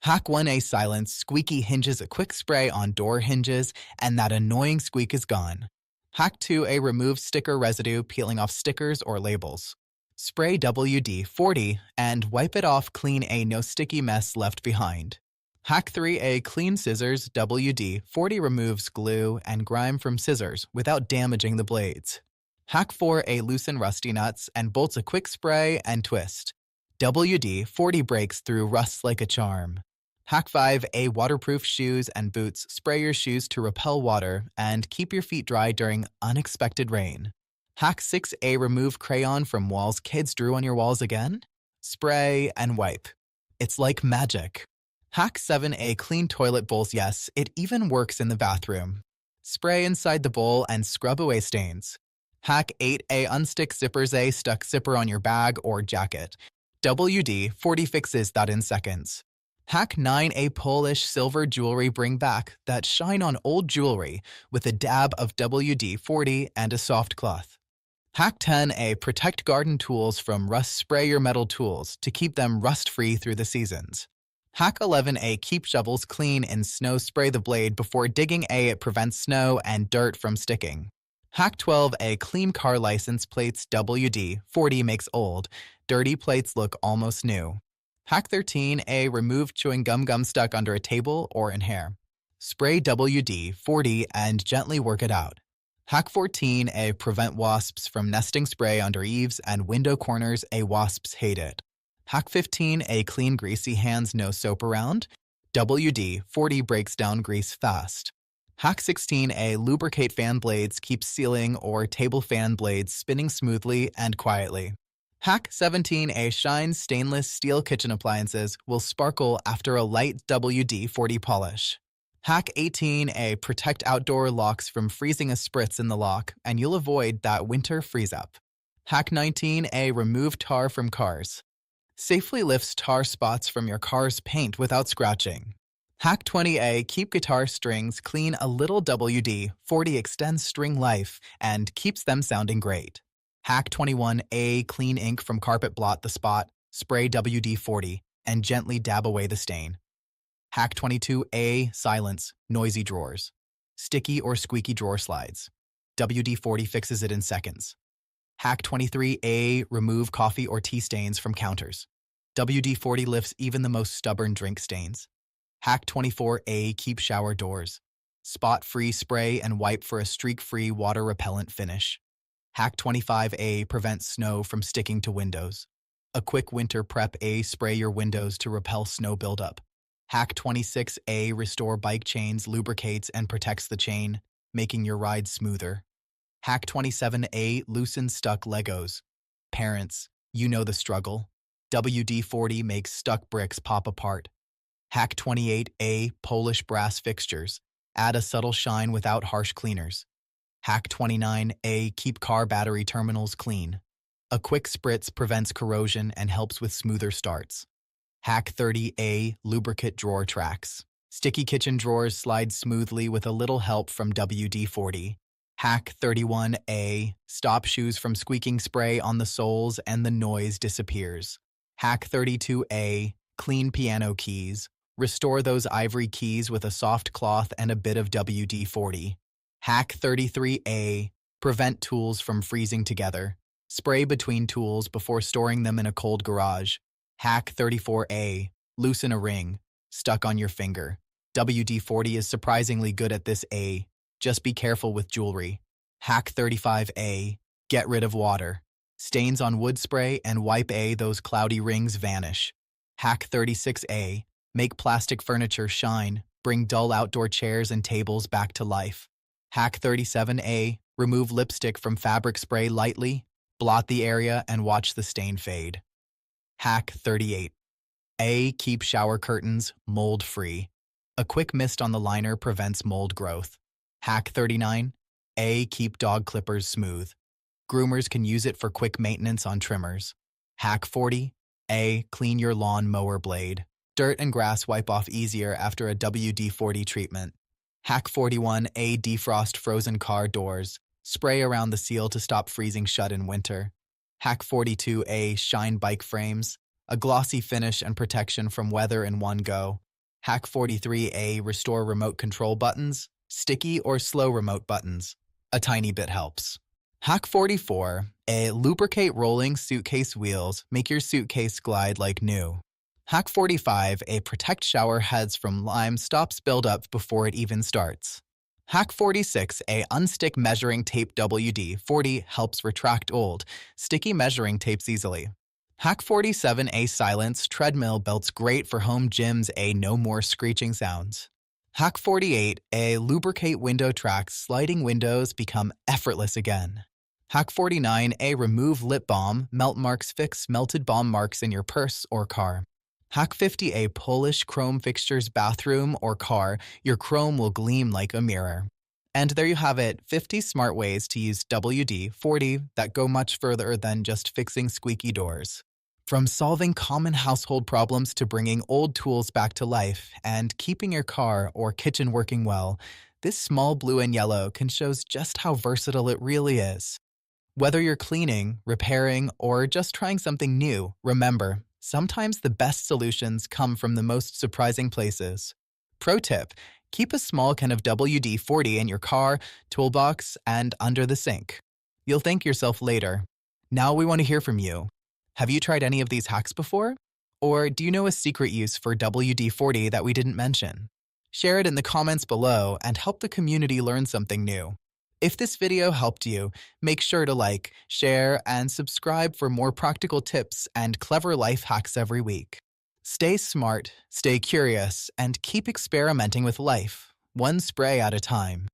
Hack 1A Silence Squeaky hinges a quick spray on door hinges, and that annoying squeak is gone. Hack 2A Remove sticker residue peeling off stickers or labels. Spray WD-40 and wipe it off clean a no sticky mess left behind. Hack 3A Clean scissors WD-40 removes glue and grime from scissors without damaging the blades. Hack 4A Loosen rusty nuts and bolts a quick spray and twist. WD-40 breaks through rust like a charm. Hack 5A Waterproof shoes and boots spray your shoes to repel water and keep your feet dry during unexpected rain. Hack 6A Remove crayon from walls kids drew on your walls again. Spray and wipe. It's like magic. Hack 7A Clean toilet bowls. Yes, it even works in the bathroom. Spray inside the bowl and scrub away stains. Hack 8A Unstick zippers. A stuck zipper on your bag or jacket. WD-40 fixes that in seconds. Hack 9A Polish silver jewelry. Bring back that shine on old jewelry with a dab of WD-40 and a soft cloth. Hack 10A Protect garden tools from rust. Spray your metal tools to keep them rust-free through the seasons. Hack 11A Keep shovels clean in snow. Spray the blade before digging. It prevents snow and dirt from sticking. Hack 12A Clean car license plates. WD-40 makes old, dirty plates look almost new. Hack 13A Remove chewing gum stuck under a table or in hair. Spray WD-40 and gently work it out. Hack 14A Prevent wasps from nesting. Spray under eaves and window corners. Wasps hate it. Hack 15A Clean greasy hands. No soap around. WD-40 breaks down grease fast. Hack 16A Lubricate fan blades. Keep ceiling or table fan blades spinning smoothly and quietly. Hack 17A Shine stainless steel kitchen appliances will sparkle after a light WD-40 polish. Hack 18A Protect outdoor locks from freezing. A spritz in the lock and you'll avoid that winter freeze-up. Hack 19A Remove tar from cars. Safely lifts tar spots from your car's paint without scratching. Hack 20A Keep guitar strings clean. A little WD-40 extends string life and keeps them sounding great. Hack 21A Clean ink from carpet. Blot the spot, spray WD-40, and gently dab away the stain. Hack 22A Silence noisy drawers. Sticky or squeaky drawer slides. WD-40 fixes it in seconds. Hack 23A Remove coffee or tea stains from counters. WD-40 lifts even the most stubborn drink stains. Hack 24A Keep shower doors. Spot-free spray and wipe for a streak-free water-repellent finish. Hack 25A Prevent snow from sticking to windows. A quick winter prep. Spray your windows to repel snow buildup. Hack 26A Restore bike chains. Lubricates and protects the chain, making your ride smoother. Hack 27A Loosen stuck Legos. Parents, you know the struggle. WD-40 makes stuck bricks pop apart. Hack 28A Polish brass fixtures. Add a subtle shine without harsh cleaners. Hack 29A Keep car battery terminals clean. A quick spritz prevents corrosion and helps with smoother starts. Hack 30A Lubricate drawer tracks. Sticky kitchen drawers slide smoothly with a little help from WD-40. Hack 31A Stop shoes from squeaking. Spray on the soles and the noise disappears. Hack 32A Clean piano keys. Restore those ivory keys with a soft cloth and a bit of WD-40. Hack 33A Prevent tools from freezing together. Spray between tools before storing them in a cold garage. Hack 34A Loosen a ring stuck on your finger. WD-40 is surprisingly good at this. Just be careful with jewelry. Hack 35A Get rid of water. Stains on wood. Spray and wipe. Those cloudy rings vanish. Hack 36A Make plastic furniture shine. Bring dull outdoor chairs and tables back to life. Hack 37A Remove lipstick from fabric. Spray lightly, blot the area, and watch the stain fade. Hack 38A Keep shower curtains mold-free. A quick mist on the liner prevents mold growth. Hack 39A Keep dog clippers smooth. Groomers can use it for quick maintenance on trimmers. Hack 40A Clean your lawn mower blade. Dirt and grass wipe off easier after a WD-40 treatment. Hack 41A Defrost frozen car doors. Spray around the seal to stop freezing shut in winter. Hack 42A Shine bike frames. A glossy finish and protection from weather in one go. Hack 43A, restore remote control buttons, sticky or slow remote buttons. A tiny bit helps. Hack 44A, lubricate rolling suitcase wheels, make your suitcase glide like new. Hack 45A, protect shower heads from lime, stops buildup before it even starts. Hack 46A, unstick measuring tape. WD-40 helps retract old, sticky measuring tapes easily. Hack 47A, silence treadmill belts, great for home gyms. No more screeching sounds. Hack 48A, lubricate window tracks, sliding windows become effortless again. Hack 49A, remove lip balm, melt marks, fix melted balm marks in your purse or car. Hack 50A, polish chrome fixtures, bathroom or car, your chrome will gleam like a mirror. And there you have it, 50 smart ways to use WD-40 that go much further than just fixing squeaky doors. From solving common household problems to bringing old tools back to life and keeping your car or kitchen working well, this small blue and yellow can show just how versatile it really is. Whether you're cleaning, repairing, or just trying something new, remember, sometimes the best solutions come from the most surprising places. Pro tip, keep a small can of WD-40 in your car, toolbox, and under the sink. You'll thank yourself later. Now we want to hear from you. Have you tried any of these hacks before? Or do you know a secret use for WD-40 that we didn't mention? Share it in the comments below and help the community learn something new. If this video helped you, make sure to like, share, and subscribe for more practical tips and clever life hacks every week. Stay smart, stay curious, and keep experimenting with life, one spray at a time.